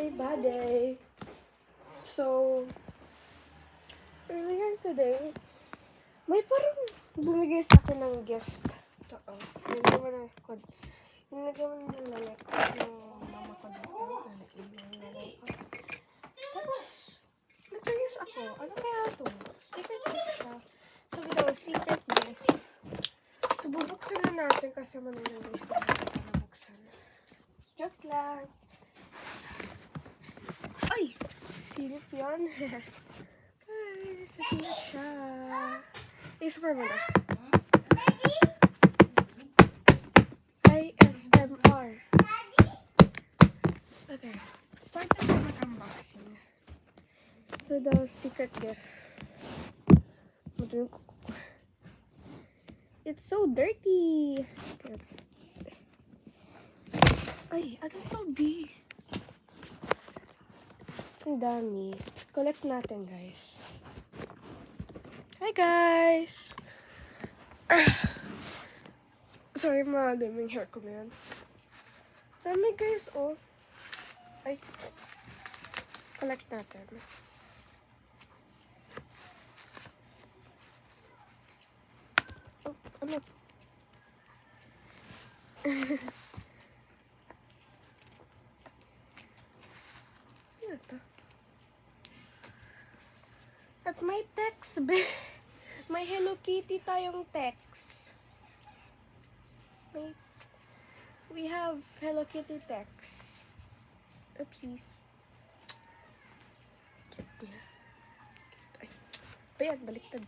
my body. So, earlier today, may parang bumigay sa akin ng gift. Ito, nilagyan mo ng lalak ng mama ko dito. Tapos, nag-curious ako, ano kaya ito? Secret gift siya. So, daw, secret gift. So, bubuksan na natin kasi manunod ko para buksan. Joke lang. Ay! Silip yun. Ay, silip siya. I-super mo na. ASMR. Okay. Start na mag-unboxing. So, the secret gift. It's so dirty. Ay, ano to, B? Ang dami. Collect natin, guys. Hi, guys! Sorry, madaming hair ko na yan. Dami, guys, oh. Ay. Collect natin. Oh, ano? Ano ito? At may text, be. May Hello Kitty tayong text. We have Hello Kitty text. Oopsies. Cute niya. Ay, ayan, baliktad.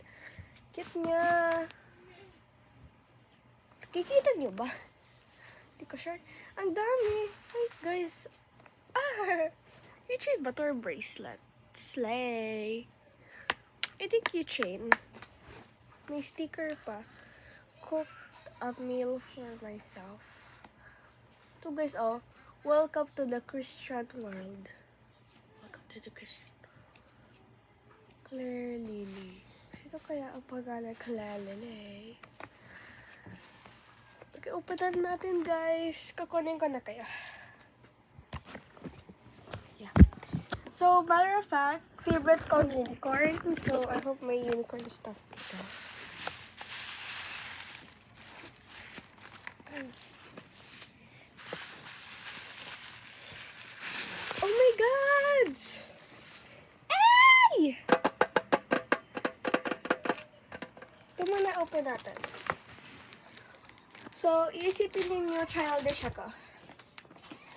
Cute niya. Kikita niyo ba? Hindi ko sure. Ang dami. Ay, guys. Keychain ba to or bracelet? Slay. I think keychain. May sticker pa. Cooked a meal for myself. So guys, oh. Welcome to the Christian world. Welcome to the Christian. Claire Lily. Sino kaya ang pangalan Claire Lily? Okay, upanan natin, guys. Kukunin ko na kayo. Yeah. So, matter of fact, favorite ko unicorn. So, I hope may unicorn stuff dito. Oh my God! Ay! Ito muna open natin. So, iisipin ninyo childish ako.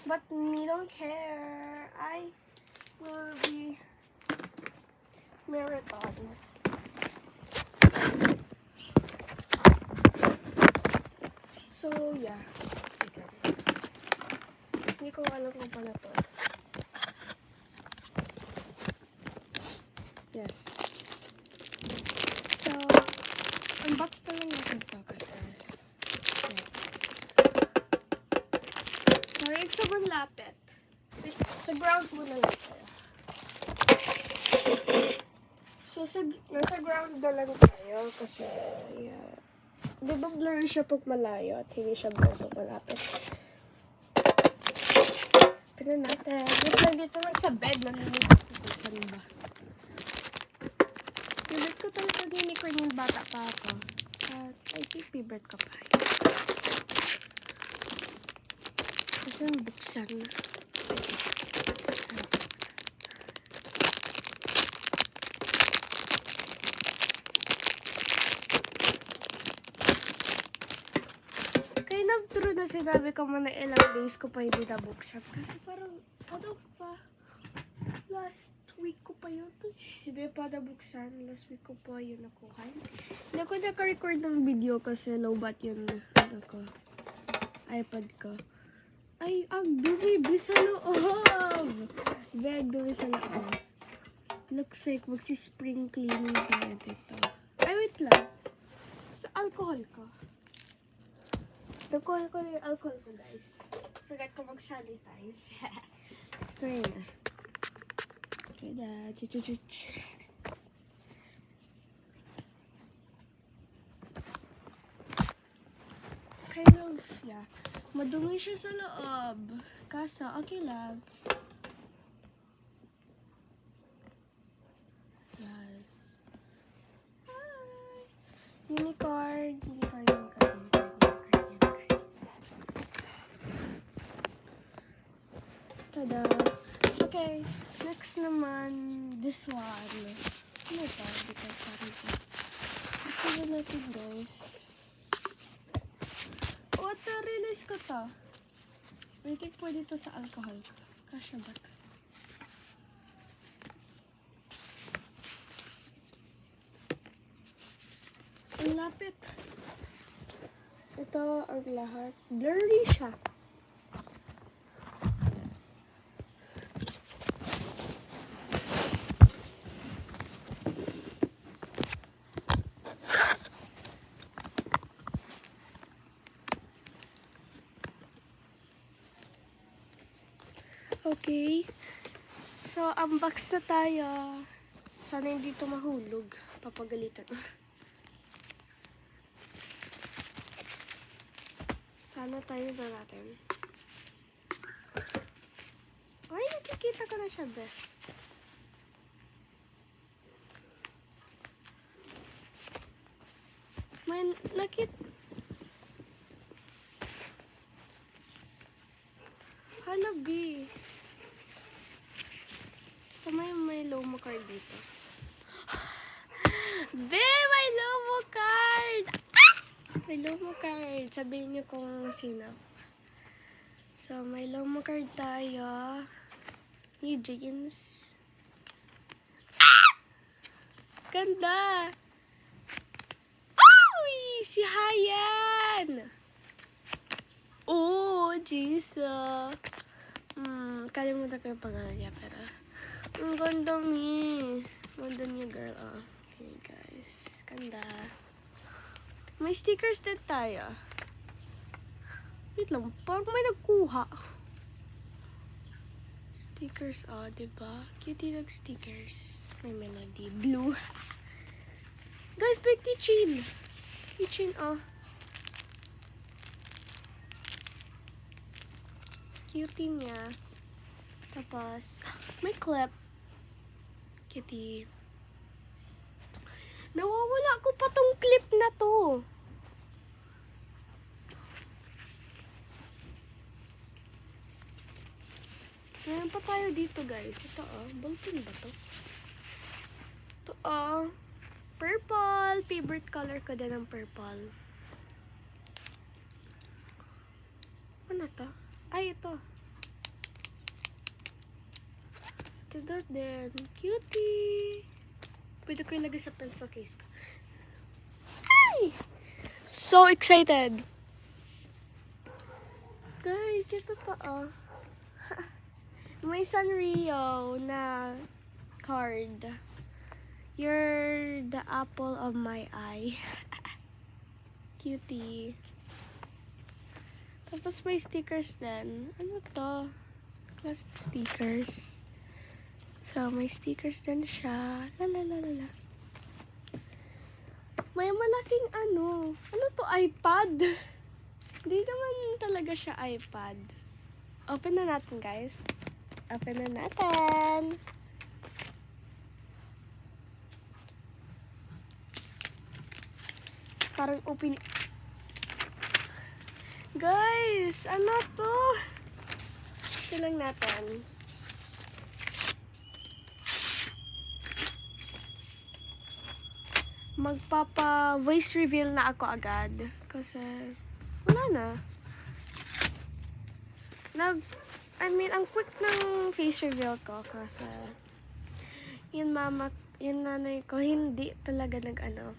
But me don't care. I will be marathon. So, yeah. Wait lang. Hindi ko alam kung paano to. Yes. So, unbox na lang natin to kasi. Yeah. Sorry, it's sobrang lapit. Sa ground muna lang tayo. So, nasa ground na lang tayo kasi, yeah. Di ba blurry siya pag malayo at hindi siya blurry pag malapit? Pinan natin. Wait lang, dito lang sa bed. Nalinig ko saan ba? Favorite ko talaga unicorn yung bata pa ako. At I think favorite ko pa yun. Kasi yung buksan na. Kind of true na sinabi ko mo na ilang days ko pa hindi nabuksan. Kasi parang, ano pa? Last week ko pa yun. Hindi pa nabuksan. Last week ko pa yun nakuha. Hindi ako naka-record ng video kasi low bat yun. Ano ko? iPad ko. Ay, ang dumi sa loob! Bag dumi sa loob. Looks like magsi-spring cleaning tayo dito. Ay, wait lang. Sa alcohol ko. Alcohol ko na yung alcohol ko, guys. Forgot ko mag-sanitize. Try na. Try na. Kind of, yeah. Madumi siya sa loob. Kaso, okay lang. Unicorn, unicorn, unicorn, unicorn, unicorn, unicorn. Tada! Okay, next naman, this one. Ano ito? Because parang it's... Gusto natin, guys. Release ko to. I think pwede to sa alcohol ko. Kasya ba to? Ang lapit. Ito ang lahat. Blurry siya. Okay. So, unbox na tayo. Sana hindi ito mahulog. Papagalitan. Sana tayo sa natin. Ay, nakikita ko na siya, Beth. May Hala, B. So, may Lomo card dito. B, may Lomo card! Ah! May Lomo card. Sabihin niyo kung sino. So, may Lomo card tayo. New jeans. Ah! Ganda! Uy! Si Hayan! Oh, Jesus! Kalimutan ko yung pangalan niya, pero ang ganda mi. Ganda niya, girl. Oh. Okay, guys. Ganda. May stickers din tayo. Wait lang. Parang may nagkuha. Stickers, oh, diba? Cutie nag-stickers. May melody. Blue. Guys, may keychain. Keychain, oh. Cutie niya. Tapos, may clip. Kitty. Nawawala ko pa tong clip na to. Meron pa tayo dito, guys. Ito, ballpen ba to? Ito, purple. Favorite color ko din ang purple. Ano to? Ay, ito. Ito din. Cutie. Pwede ko ilagay sa pencil case ko. Ay! So excited. Guys, ito pa, May Sanrio na card. You're the apple of my eye. Cutie. Tapos may stickers din. Ano to? Classic stickers. So, may stickers din siya. Lalalala. May malaking ano. Ano to? iPad? Hindi naman talaga siya iPad. Open na natin, guys. Open na natin. Parang open. Guys, ano to? Ito lang natin. Magpapa voice reveal na ako agad. Kasi, wala na. Ang quick ng face reveal ko. Kasi, yung nanay ko, hindi talaga ano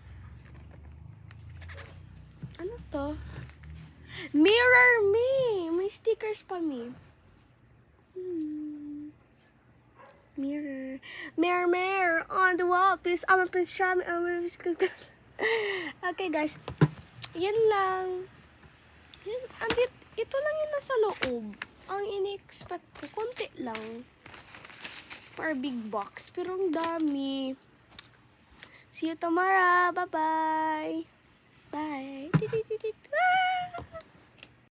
to? Mirror me! May stickers pa me. Mirror. Mirror on the wall. Please, please show me. Okay, guys. Yan lang. Ito lang yung nasa loob. Ang ini-expect ko, konti lang. For a big box. Pero ang dami. See you tomorrow. Bye-bye. Bye. Bye.